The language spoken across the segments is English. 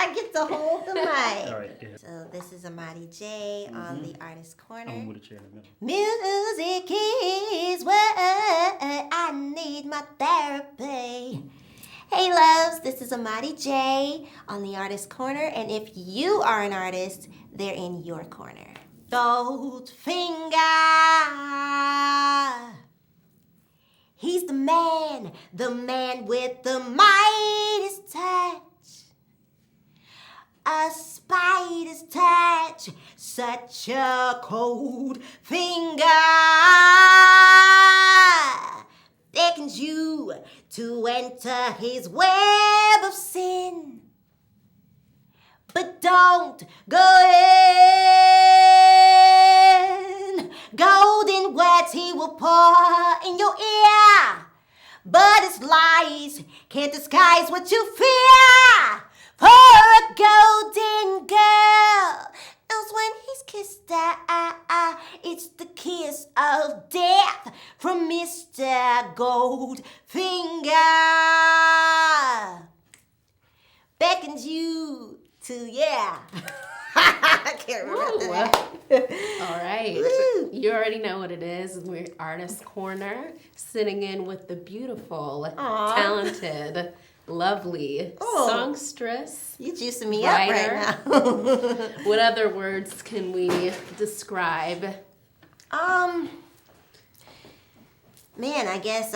I get to hold the mic. All right, yeah. So this is Amadi Jae on the Artist Corner. I'm with a chair in the middle. Music is what I need my therapy. Hey loves, this is Amadi Jae on the Artist Corner, and if you are an artist, they're in your corner. Goldfinger, he's the man with the Midas touch. A spider's touch, such a cold finger beckons you to enter his web of sin. But don't go in. Golden words he will pour in your ear, but his lies can't disguise what you fear. For a golden girl knows when he's kissed her, it's the kiss of death from Mr. Goldfinger. Beckons you to, yeah. I can't remember that. All right. Woo. You already know what it is. We're Artist Corner, sitting in with the beautiful, talented, lovely songstress. You juicing me writer. up right now. What other words can we describe? Man, I guess,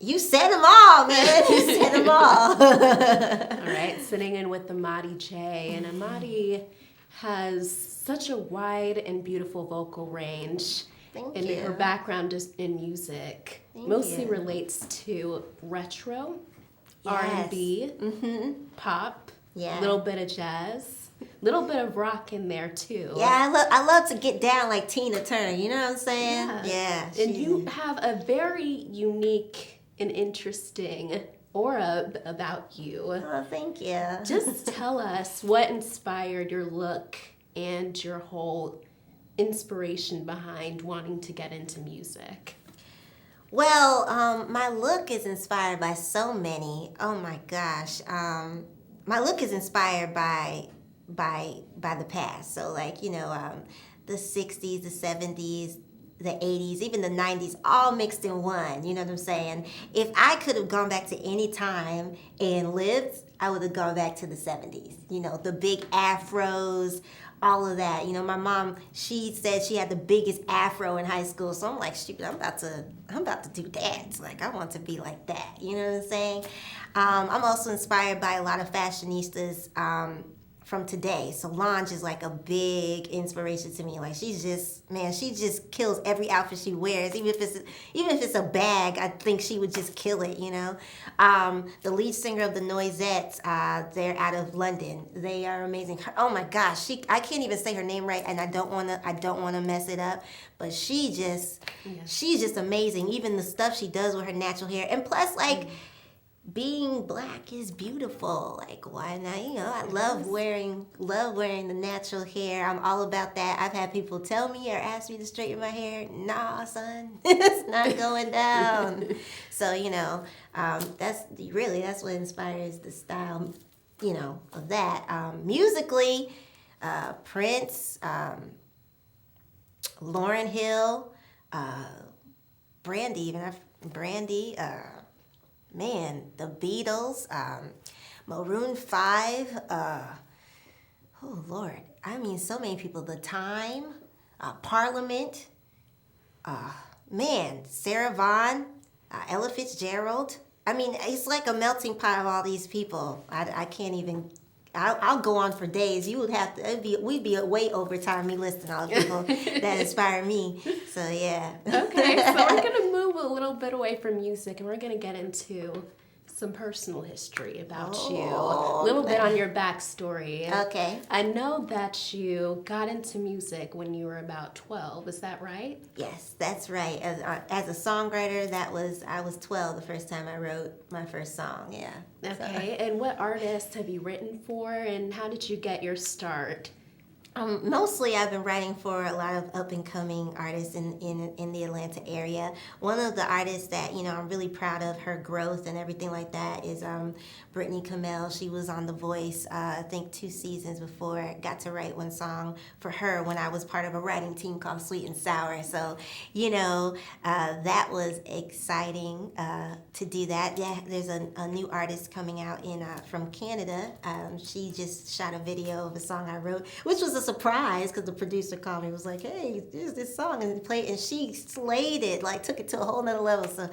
you said them all, man. You said them all. All right, sitting in with Amadi Jae. And Amadi has such a wide and beautiful vocal range. Thank and you. her background just in music Thank mostly you. relates to retro, Yes. R&B, pop, Yeah. little bit of jazz, little bit of rock in there too. Yeah, I love to get down like Tina Turner. You know what I'm saying? Yeah. And she's- you have a very unique and interesting aura about you. Oh, thank you. Just tell us what inspired your look and your whole inspiration behind wanting to get into music. Well, my look is inspired by so many. Oh my gosh. My look is inspired by the past. So like, the 60s, the 70s, the 80s, even the 90s, all mixed in one. You know what I'm saying? If I could have gone back to any time and lived, I would have gone back to the 70s. The big afros, all of that. My mom, she said she had the biggest afro in high school. So I'm like, stupid, I'm about to do that. It's like, I want to be like that. You know what I'm saying? I'm also inspired by a lot of fashionistas from today. Solange is like a big inspiration to me. Like she just kills every outfit she wears. Even if it's a bag, I think she would just kill it, The lead singer of the Noisettes, they're out of London. They are amazing. Oh my gosh, I can't even say her name right, and I don't wanna mess it up. But she's just amazing. Even the stuff she does with her natural hair, and plus being black is beautiful. Like, why not? I love wearing the natural hair. I'm all about that. I've had people tell me or ask me to straighten my hair. Nah, son, it's not going down. So, that's what inspires the style, of that. Musically, Prince, Lauryn Hill, Brandy, man, the Beatles, Maroon 5, oh Lord, I mean so many people, The Time, Parliament, Sarah Vaughan, Ella Fitzgerald. I mean, it's like a melting pot of all these people. I can't even, I'll go on for days. You would have to, we'd be way over time me listing all the people that inspire me. So yeah. Okay, so we're going to move a little bit away from music and we're going to get into some personal history about you. A little bit on your backstory. Okay. I know that you got into music when you were about 12. Is that right? Yes, that's right. As a songwriter, I was 12 the first time I wrote my first song. Yeah. Okay. And what artists have you written for, and how did you get your start? Mostly, I've been writing for a lot of up and coming artists in the Atlanta area. One of the artists that I'm really proud of her growth and everything like that is Brittany Kamel. She was on The Voice, I think 2 seasons before. I got to write one song for her when I was part of a writing team called Sweet and Sour. So that was exciting to do that. Yeah, there's a new artist coming out from Canada. She just shot a video of a song I wrote, which was a surprise because the producer called me and was like, hey, there's this song, and played, and she slayed it, like took it to a whole nother level. So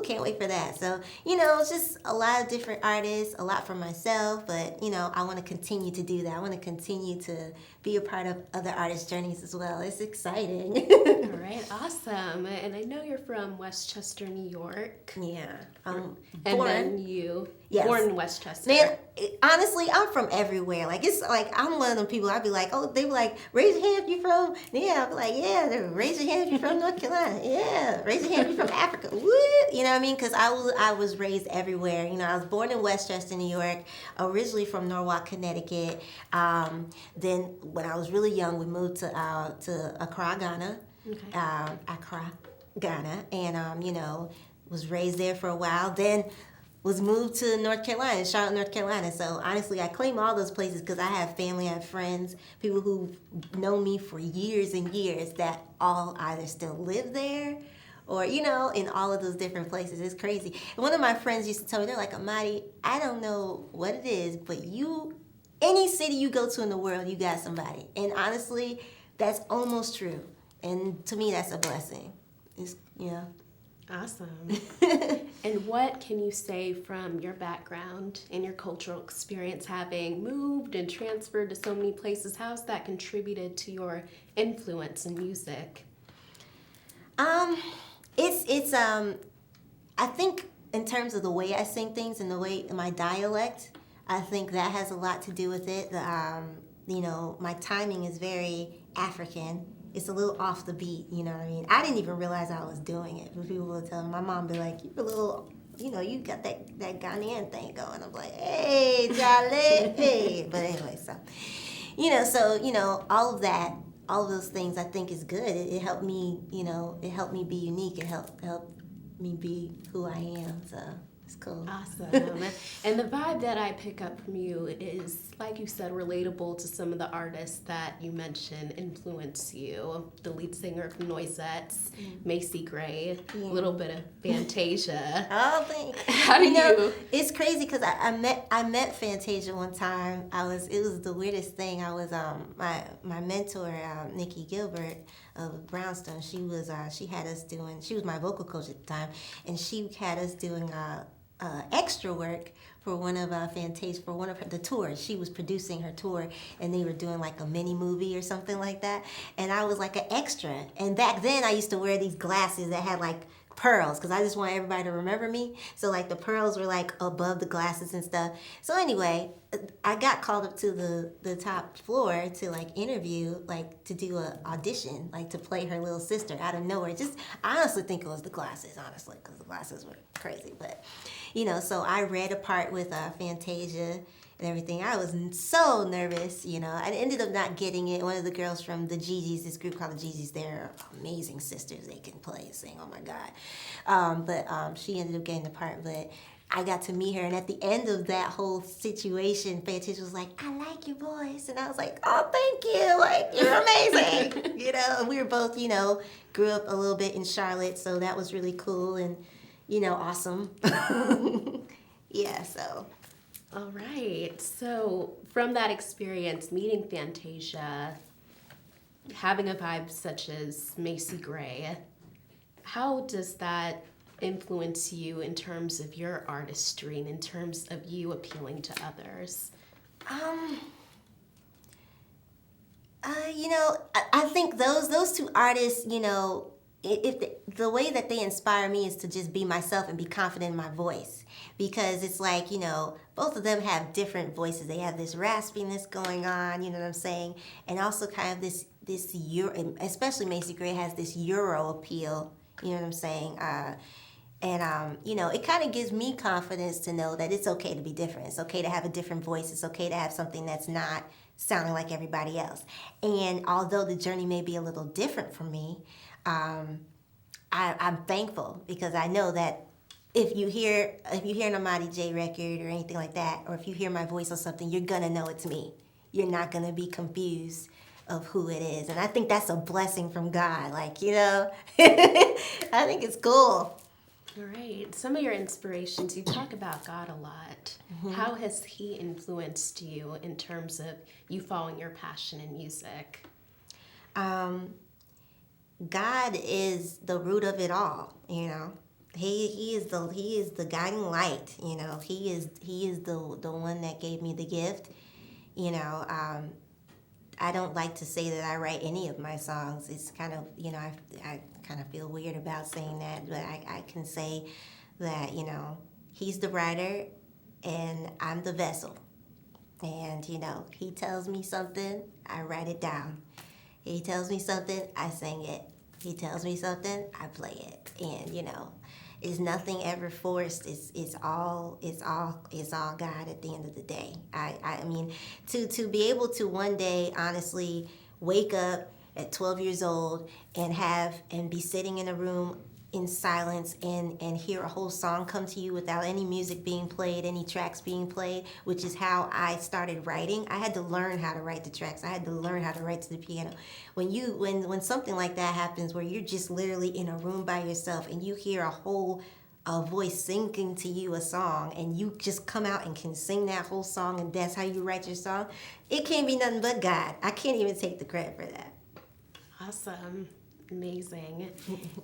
can't wait for that. So it's just a lot of different artists, a lot for myself, but I want to continue to do that. I want to continue to be a part of other artists' journeys as well. It's exciting. All right, awesome. And I know you're from Westchester, New York. Yeah. And born. then you Yes. born in Westchester. Man, honestly, I'm from everywhere. Like, it's like, I'm one of them people, I'd be like, they be like, raise your hand if you're from, yeah, I'd be like, yeah, raise your hand if you're from North Carolina. Yeah, raise your hand if you're from Africa. Woo! You know what I mean? Because I was raised everywhere. I was born in Westchester, New York, originally from Norwalk, Connecticut. Then when I was really young, we moved to Accra, Ghana. Okay. Accra, Ghana. And, was raised there for a while. Then was moved to North Carolina, Charlotte, North Carolina. So honestly, I claim all those places because I have family, I have friends, people who know me for years and years that all either still live there or, in all of those different places. It's crazy. And one of my friends used to tell me, they're like, Amadi, I don't know what it is, but any city you go to in the world, you got somebody. And honestly, that's almost true. And to me, that's a blessing. Awesome. And what can you say from your background and your cultural experience, having moved and transferred to so many places? How's that contributed to your influence in music? It's I think in terms of the way I sing things and the way my dialect, I think that has a lot to do with it. My timing is very African. It's a little off the beat, you know what I mean? I didn't even realize I was doing it. People would tell me, my mom would be like, you're a little, you got that Ghanaian thing going. I'm like, hey, Charlie, hey. But anyway, all of that, all of those things I think is good. It helped me, it helped me be unique. It helped me be who I am, so it's cool. Awesome. And the vibe that I pick up from you is, like you said, relatable to some of the artists that you mentioned influence you. The lead singer from Noisettes, Macy Gray, a little bit of Fantasia. Oh, thanks. How do you? It's crazy because I met Fantasia one time. It was the weirdest thing. I was my mentor, Nikki Gilbert of Brownstone. She was she was my vocal coach at the time, and she had us doing extra work for one of the tours. She was producing her tour, and they were doing like a mini movie or something like that. And I was like an extra. And back then, I used to wear these glasses that had like pearls because I just want everybody to remember me. So like the pearls were like above the glasses and stuff. So anyway, I got called up to the top floor to like interview, like to do an audition, like to play her little sister out of nowhere. I honestly think it was the glasses, honestly, because the glasses were crazy. But so I read a part with Fantasia and everything. I was so nervous, I ended up not getting it. One of the girls from the Gigi's, this group called the Gigi's, they're amazing sisters. They can play and sing, oh my God. But she ended up getting the part, but I got to meet her, and at the end of that whole situation, Fantasia was like, I like your voice. And I was like, oh, thank you. Like, you're amazing. And we were both, grew up a little bit in Charlotte, so that was really cool and, awesome. Yeah, so. All right. So from that experience, meeting Fantasia, having a vibe such as Macy Gray, how does that influence you in terms of your artistry and in terms of you appealing to others? I think those two artists, if the way that they inspire me is to just be myself and be confident in my voice, because it's like, both of them have different voices. They have this raspiness going on, you know what I'm saying, and also kind of this Euro, especially Macy Gray has this Euro appeal, you know what I'm saying. And it kind of gives me confidence to know that it's okay to be different. It's okay to have a different voice. It's okay to have something that's not sounding like everybody else. And although the journey may be a little different for me, I'm thankful because I know that if you hear an Amadi Jae record or anything like that, or if you hear my voice on something, you're gonna know it's me. You're not gonna be confused of who it is. And I think that's a blessing from God. Like, I think it's cool. All right. Some of your inspirations, you talk about God a lot. How has He influenced you in terms of you following your passion in music? God is the root of it all. He is the guiding light. He is the one that gave me the gift. I don't like to say that I write any of my songs. It's kind of, I kind of feel weird about saying that, but I can say that, he's the writer and I'm the vessel. And, he tells me something, I write it down. He tells me something, I sing it. He tells me something, I play it. And, it's nothing ever forced. It's all God at the end of the day. I mean, to be able to one day honestly wake up at 12 years old and be sitting in a room in silence and hear a whole song come to you without any music being played, any tracks being played, which is how I started writing. I had to learn how to write the tracks. I had to learn how to write to the piano. When something like that happens where you're just literally in a room by yourself and you hear a voice singing to you a song and you just come out and can sing that whole song and that's how you write your song, it can't be nothing but God. I can't even take the credit for that. Awesome. Amazing.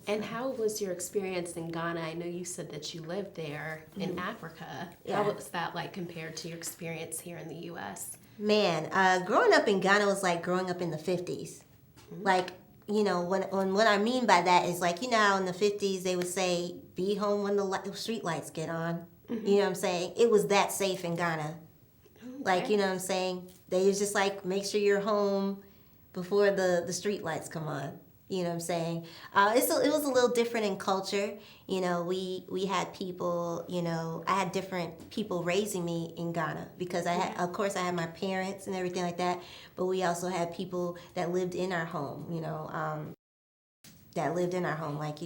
And how was your experience in Ghana? I know you said that you lived there in Africa. Yeah. How was that like compared to your experience here in the U.S.? Man, growing up in Ghana was like growing up in the 50s. Like, what I mean by that is like, how in the 50s they would say, be home when the street lights get on. You know what I'm saying? It was that safe in Ghana. Like, you know what I'm saying? They was just like, make sure you're home before the street lights come on. You know what I'm saying? It was a little different in culture. We had people, I had different people raising me in Ghana because of course I had my parents and everything like that, but we also had people that lived in our home, like,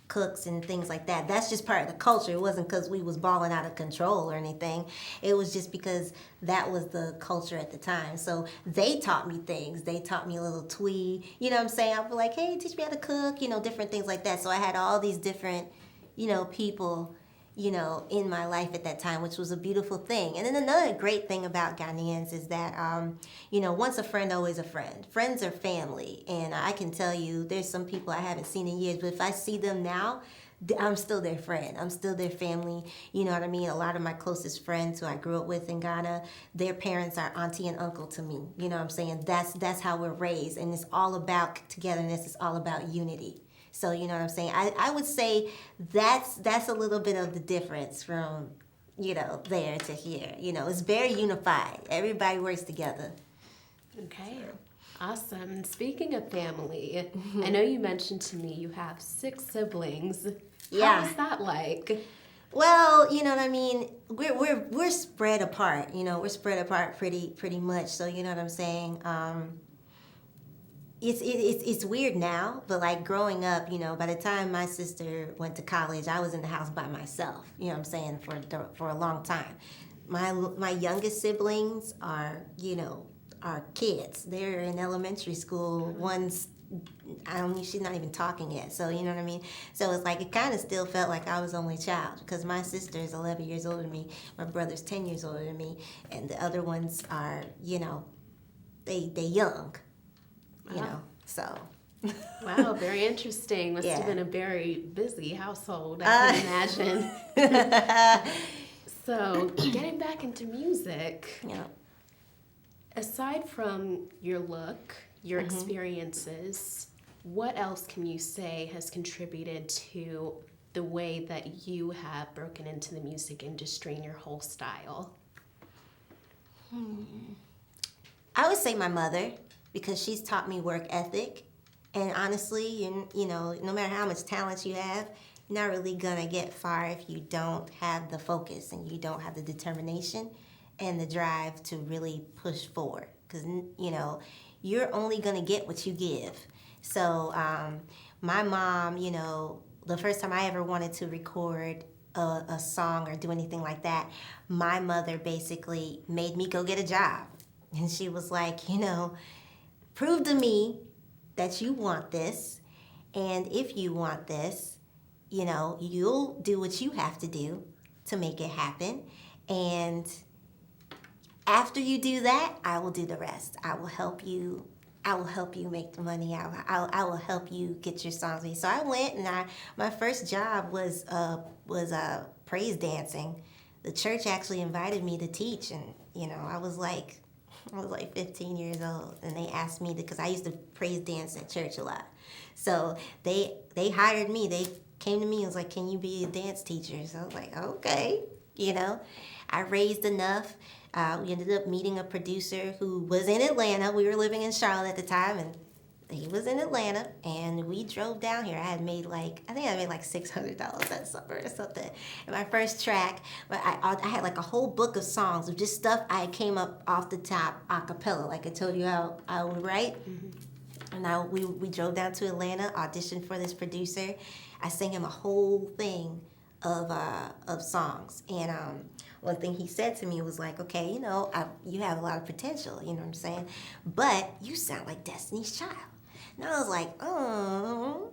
cooks and things like that. That's just part of the culture. It wasn't because we was balling out of control or anything. It was just because that was the culture at the time. So they taught me things. They taught me a little twee. You know what I'm saying? I'd be like, hey, teach me how to cook, different things like that. So I had all these different, people, in my life at that time, which was a beautiful thing. And then another great thing about Ghanaians is that, once a friend, always a friend. Friends are family. And I can tell you, there's some people I haven't seen in years, but if I see them now, I'm still their friend. I'm still their family. You know what I mean? A lot of my closest friends who I grew up with in Ghana, their parents are auntie and uncle to me. You know what I'm saying? That's how we're raised. And it's all about togetherness. It's all about unity. So you know what I'm saying? I would say that's a little bit of the difference from, there to here. It's very unified. Everybody works together. Okay. Awesome. And speaking of family, I know you mentioned to me you have 6 siblings. Yeah. How is that like? Well, you know what I mean? We're spread apart. We're spread apart pretty much. So you know what I'm saying? It's weird now, but like growing up, by the time my sister went to college, I was in the house by myself. You know what I'm saying? For a long time. My youngest siblings are kids. They're in elementary school. One's she's not even talking yet. So you know what I mean? So it's like it kind of still felt like I was only a child because my sister is 11 years older than me. My brother's 10 years older than me, and the other ones are they young. So. Wow, very interesting. Must have been a very busy household, I can imagine. So, getting back into music. Yeah. Aside from your look, your experiences, what else can you say has contributed to the way that you have broken into the music industry and your whole style? I would say my mother, because she's taught me work ethic And honestly, no matter how much talent you have, you're not really gonna get far if you don't have the focus and you don't have the determination and the drive to really push forward. Because you're only gonna get what you give. So my mom, the first time I ever wanted to record a song or do anything like that, my mother basically made me go get a job. And she was like, prove to me that you want this. And if you want this, you'll do what you have to do to make it happen. And after you do that, I will do the rest. I will help you. I will help you make the money. I will help you get your songs made. So I went, and my first job was praise dancing. The church actually invited me to teach, and I was like 15 years old, and they asked me because I used to praise dance at church a lot. So they hired me. They came to me and was like, "Can you be a dance teacher?" So I was like, "Okay." I raised enough. We ended up meeting a producer who was in Atlanta. We were living in Charlotte at the time, and he was in Atlanta, and we drove down here. I think I made like $600 that summer or something. And my first track, but I had like a whole book of songs of just stuff I came up off the top a cappella, like I told you how I would write. Mm-hmm. And we drove down to Atlanta, auditioned for this producer. I sang him a whole thing of songs, and one thing he said to me was like, "Okay, you have a lot of potential, you know what I'm saying, but you sound like Destiny's Child." And I was like, "Oh,"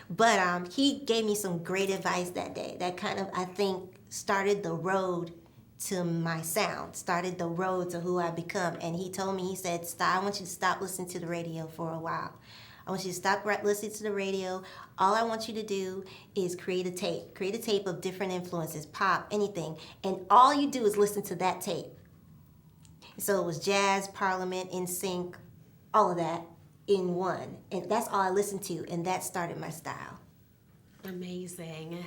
but he gave me some great advice that day that kind of, I think, started the road to my sound, started the road to who I become. And he told me, he said, "I want you to stop listening to the radio for a while. I want you to stop listening to the radio. All I want you to do is create a tape of different influences, pop, anything. And all you do is listen to that tape." So it was jazz, Parliament, NSYNC, all of that in one. And that's all I listened to, and that started my style. Amazing.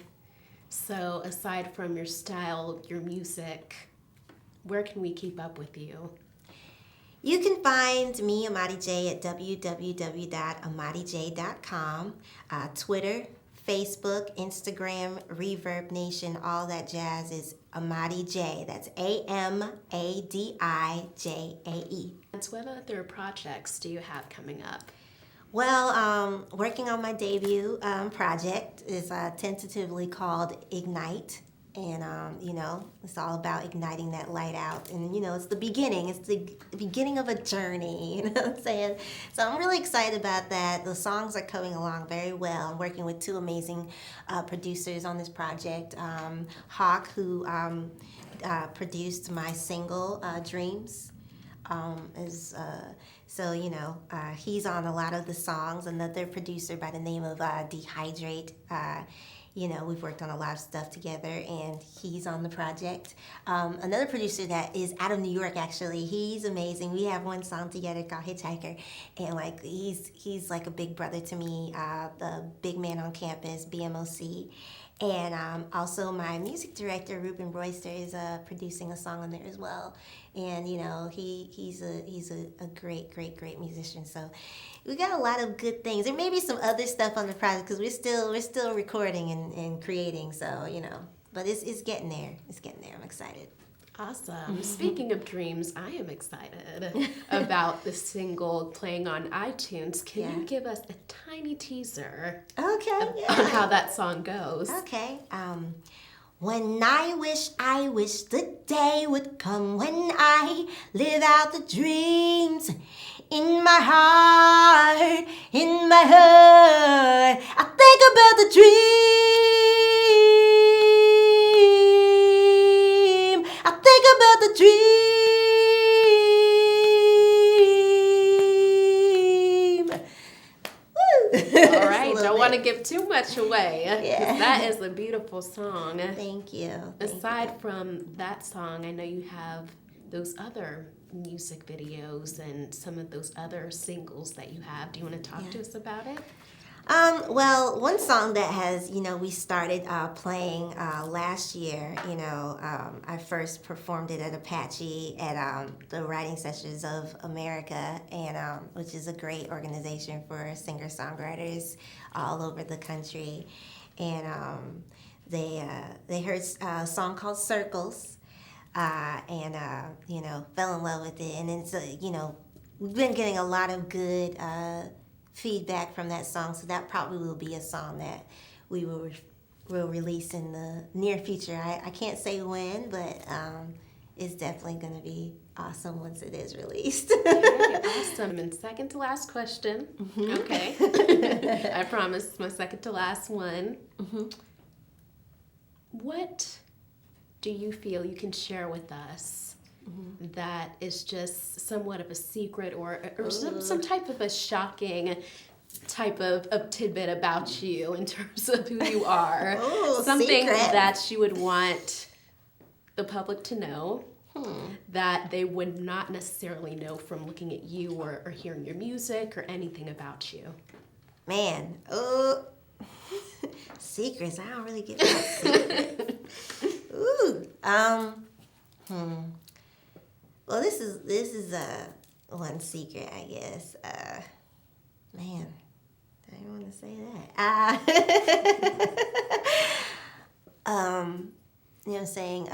So aside from your style, your music, where can we keep up with you? You can find me, Amadi Jae, at www.amadijay.com, Twitter, Facebook, Instagram, Reverb Nation, all that jazz is Amadi Jae. That's AMADIJAE. And so what other projects do you have coming up? Well, working on my debut project is tentatively called Ignite. And, it's all about igniting that light out. And, it's the beginning. It's the beginning of a journey, you know what I'm saying? So I'm really excited about that. The songs are coming along very well. I'm working with two amazing producers on this project. Hawk, who produced my single, Dreams. He's on a lot of the songs. Another producer by the name of Dehydrate. We've worked on a lot of stuff together, and he's on the project. Another producer that is out of New York, actually, he's amazing. We have one song together called Hitchhiker, and he's like a big brother to me, the big man on campus, BMOC. And also my music director, Ruben Royster, is producing a song on there as well. And he's a great musician. So we got a lot of good things. There may be some other stuff on the project because we're still recording and creating. So but it's getting there. It's getting there. I'm excited. Awesome. Speaking of dreams, I am excited about the single playing on iTunes. Can you give us a tiny teaser on how that song goes? Okay. When I wish the day would come when I live out the dreams in my heart, I think about the dream. I think about the dream. All right, don't want to give too much away. Yeah. That is a beautiful song. Thank you. Aside from that song, I know you have those other music videos and some of those other singles that you have. Do you want to talk to us about it? Well, one song that has, we started playing last year, I first performed it at Apache at the Writing Sessions of America, and which is a great organization for singer-songwriters all over the country. And they heard a song called Circles, and, fell in love with it. And it's, we've been getting a lot of good feedback from that song, so that probably will be a song that we will release in the near future. I can't say when, but it's definitely going to be awesome once it is released. Okay, awesome. And second to last question. Mm-hmm. Okay. I promise my second to last one. Mm-hmm. What do you feel you can share with us that is just somewhat of a secret or some type of a shocking type of tidbit about you in terms of who you are? Something secret. that you would want the public to know that they would not necessarily know from looking at you or hearing your music or anything about you. Man, secrets. I don't really get my secrets. Ooh, Well, this is one secret, I guess. Man, I didn't want to say that. You know what I'm saying?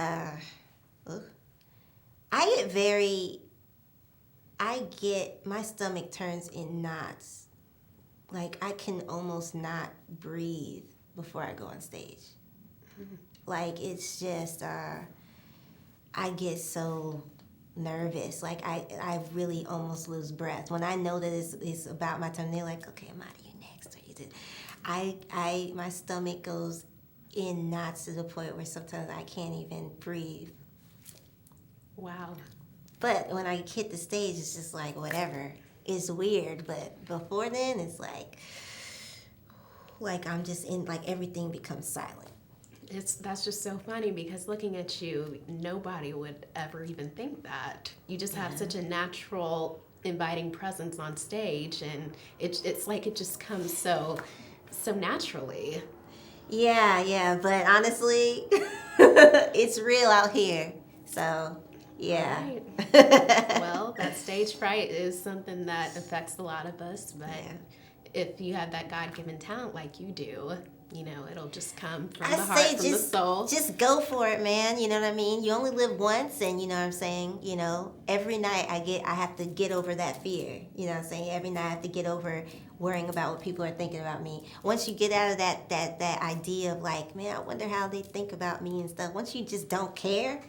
My stomach turns in knots. Like, I can almost not breathe before I go on stage. Like, it's just, I get so nervous. Like, I really almost lose breath. When I know that it's about my turn, they're like, okay, Amadi, you next. Or you did. My stomach goes in knots to the point where sometimes I can't even breathe. Wow. But when I hit the stage, it's just like, whatever. It's weird, but before then, it's like I'm just in, like, everything becomes silent. That's just so funny because looking at you, nobody would ever even think that. You just have such a natural, inviting presence on stage, and it's like it just comes so naturally. Yeah, but honestly, it's real out here. So, yeah. Right. Well, that stage fright is something that affects a lot of us, but if you have that God-given talent like you do, it'll just come from the heart, from the soul. Just go for it, man. You know what I mean? You only live once, and you know what I'm saying? Every night I have to get over that fear. You know what I'm saying? Every night I have to get over worrying about what people are thinking about me. Once you get out of that idea of like, man, I wonder how they think about me and stuff. Once you just don't care,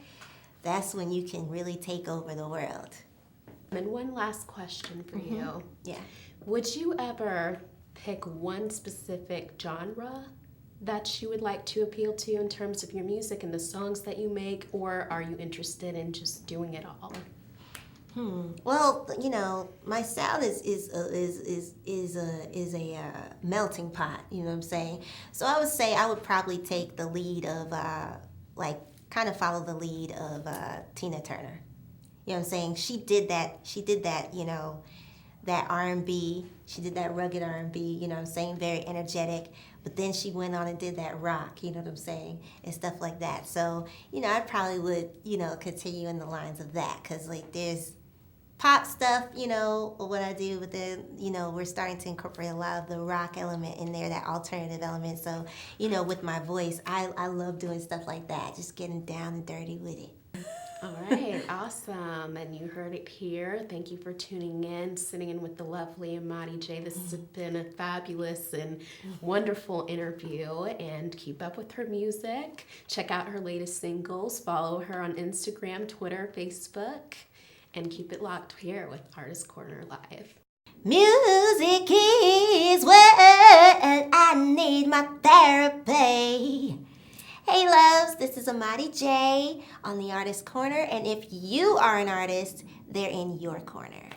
that's when you can really take over the world. And one last question for you. Yeah. Would you ever pick one specific genre that you would like to appeal to in terms of your music and the songs that you make, or are you interested in just doing it all? Well, my sound is a melting pot. You know what I'm saying? So I would say I would probably take the lead of kind of follow the lead of Tina Turner. You know what I'm saying? She did that, that R&B. She did that rugged R&B, you know what I'm saying? Very energetic. But then she went on and did that rock, you know what I'm saying? And stuff like that. So, I probably would, continue in the lines of that. Because, there's pop stuff, what I do. But then, we're starting to incorporate a lot of the rock element in there, that alternative element. So, with my voice, I love doing stuff like that. Just getting down and dirty with it. All right, awesome. And you heard it here. Thank you for tuning in, sitting in with the lovely Amadi Jae. This has been a fabulous and wonderful interview. And keep up with her music. Check out her latest singles. Follow her on Instagram, Twitter, Facebook. And keep it locked here with Artist Corner Live. Music is what I need my therapy. Hey loves, this is Amadi Jae on the Artist Corner, and if you are an artist, they're in your corner.